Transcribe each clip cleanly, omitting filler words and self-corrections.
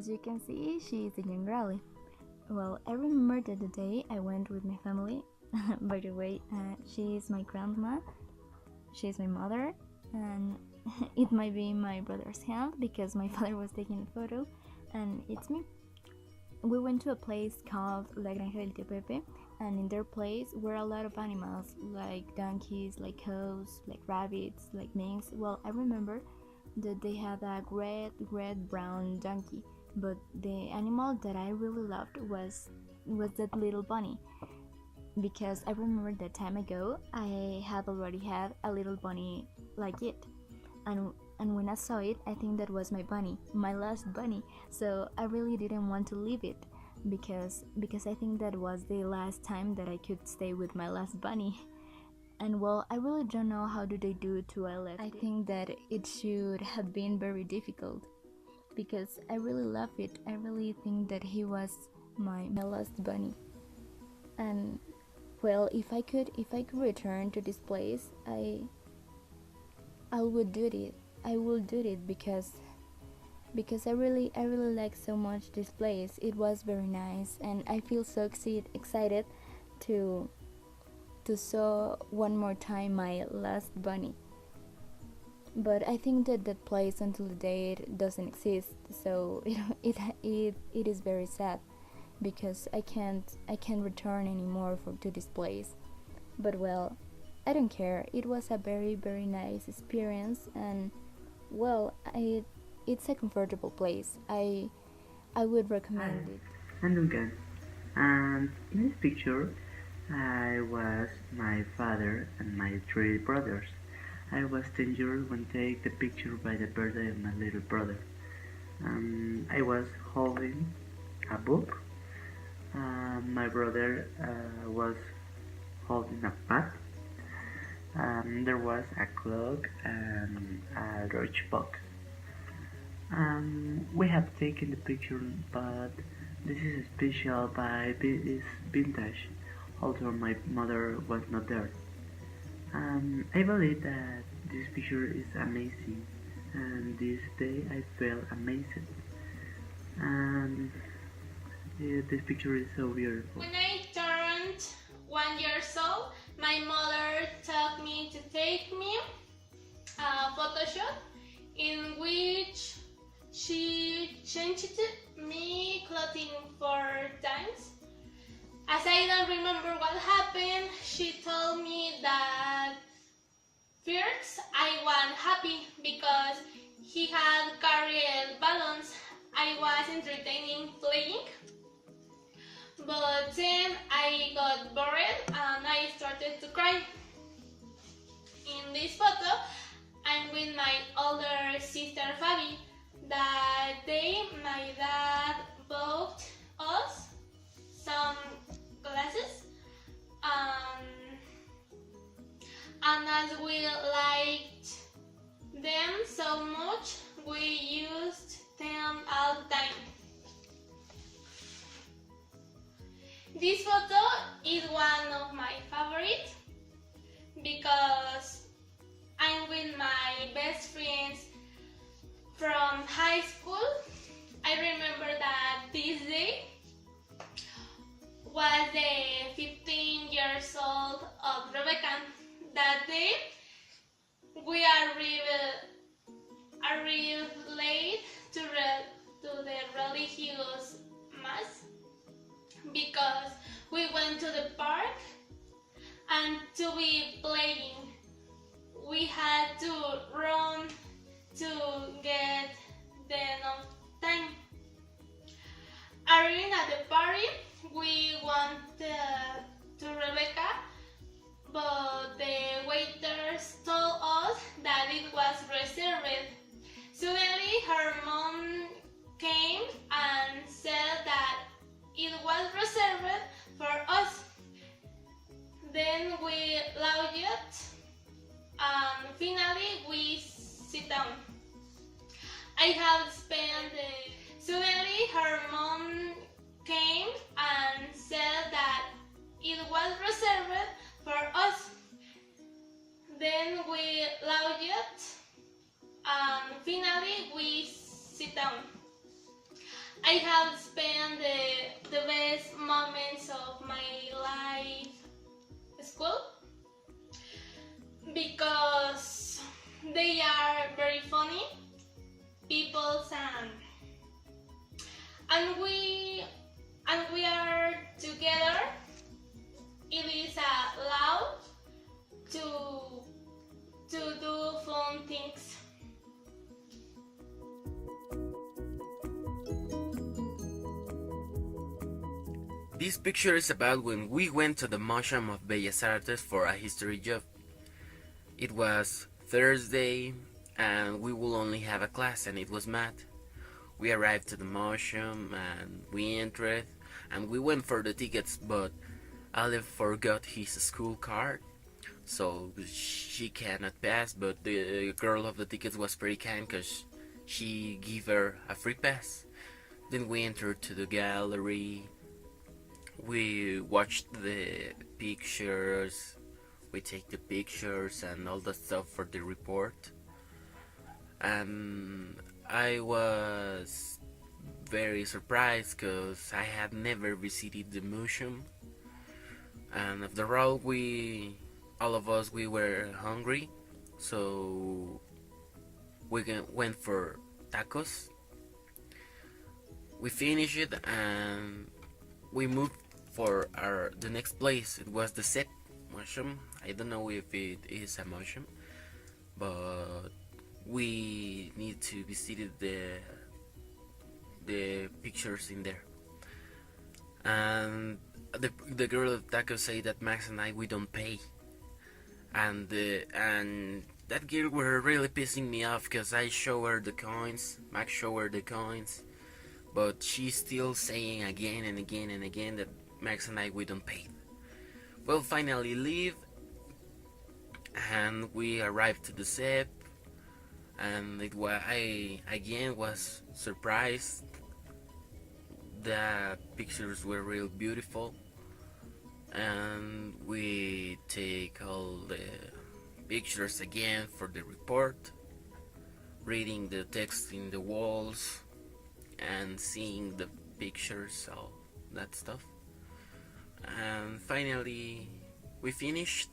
As you can see, she is a young girl. Well, I remember that the day I went with my family. By the way, she is my grandma, she is my mother, and it might be my brother's hand because my father was taking a photo, and it's me. We went to a place called La Granja del Tío Pepe, and in their place were a lot of animals, like donkeys, like cows, like rabbits, like minks. Well, I remember that they had a red-brown donkey, but the animal that I really loved was that little bunny, because I remember that time ago I had already had a little bunny like it, and when I saw it, I think that was my bunny, my last bunny. So I really didn't want to leave it because I think that was the last time that I could stay with my last bunny. And well, I really don't know how do they do to I left. I think that it should have been very difficult because I really love it. I really think that he was my last bunny. And well, if I could return to this place, I would do it. I will do it because I really like so much this place. It was very nice, and I feel so excited to saw one more time my last bunny. But I think that place until the date doesn't exist, so it is very sad because I can't return anymore to this place. But well, I don't care. It was a very nice experience, and well, it's a comfortable place. I would recommend it. I'm Duncan, and in this picture I was my father and my 3 brothers. I was 10 years when I take the picture by the birthday of my little brother. I was holding a book. My brother was holding a pad. There was a clock and a lunchbox. We have taken the picture, but this is special by this vintage, although my mother was not there. I believe that this picture is amazing, and this day I felt amazing. And this picture is so beautiful. When I turned 1 year old, my mother took me to take me a photo shoot in which she changed me clothing 4 times. As I don't remember what happened, she told me that first I was happy because he had carried balloons. I was entertaining playing, but then I got bored and I started to cry. In this photo, I'm with my older sister Fabi. That day my dad bought us some glasses, and as we liked them so much, we used them all the time. This photo is one of my favorites because I'm with my best friends from high school. I remember that this day was the 15 years old of Rebecca. That day we arrived late to the religious mass because we went to the park, and to be playing we had to run to get enough time. Arriving at the party, we wanted to Rebecca, but the waiters told us that it was reserved. Suddenly her mom came and said that it was reserved for us. Then we loved it, and finally we sit down. I have spent Suddenly her mom came and said that it was reserved for us. Then we loved it, and finally we sit down. I have spent the best moments of my life school because they are very funny people and we are together. It is allowed to do fun things. This picture is about when we went to the Museum of Bellas Artes for a history job. It was Thursday and we will only have a class and it was math. We arrived to the museum and we entered and we went for the tickets, but Aleph forgot his school card, so she cannot pass, but the girl of the tickets was pretty kind because she gave her a free pass. Then we entered to the gallery. We watched the pictures, we take the pictures and all the stuff for the report. And I was very surprised because I had never visited the museum. And after all, all of us, we were hungry, so we went for tacos. We finished it and we moved for the next place. It was the set museum. I don't know if it is a museum, but we need to visit the pictures in there. And the girl at Taco say that Max and I, we don't pay, and that girl were really pissing me off because I show her the coins, Max show her the coins, but she's still saying again and again and again that Max and I, we don't pay. Well, finally leave, and we arrived to the set, and I again was surprised. The pictures were real beautiful, and we take all the pictures again for the report, reading the text in the walls and seeing the pictures, all that stuff. And finally we finished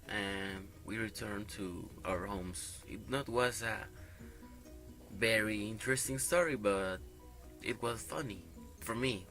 and we returned to our homes. It not was a very interesting story, but it was funny for me.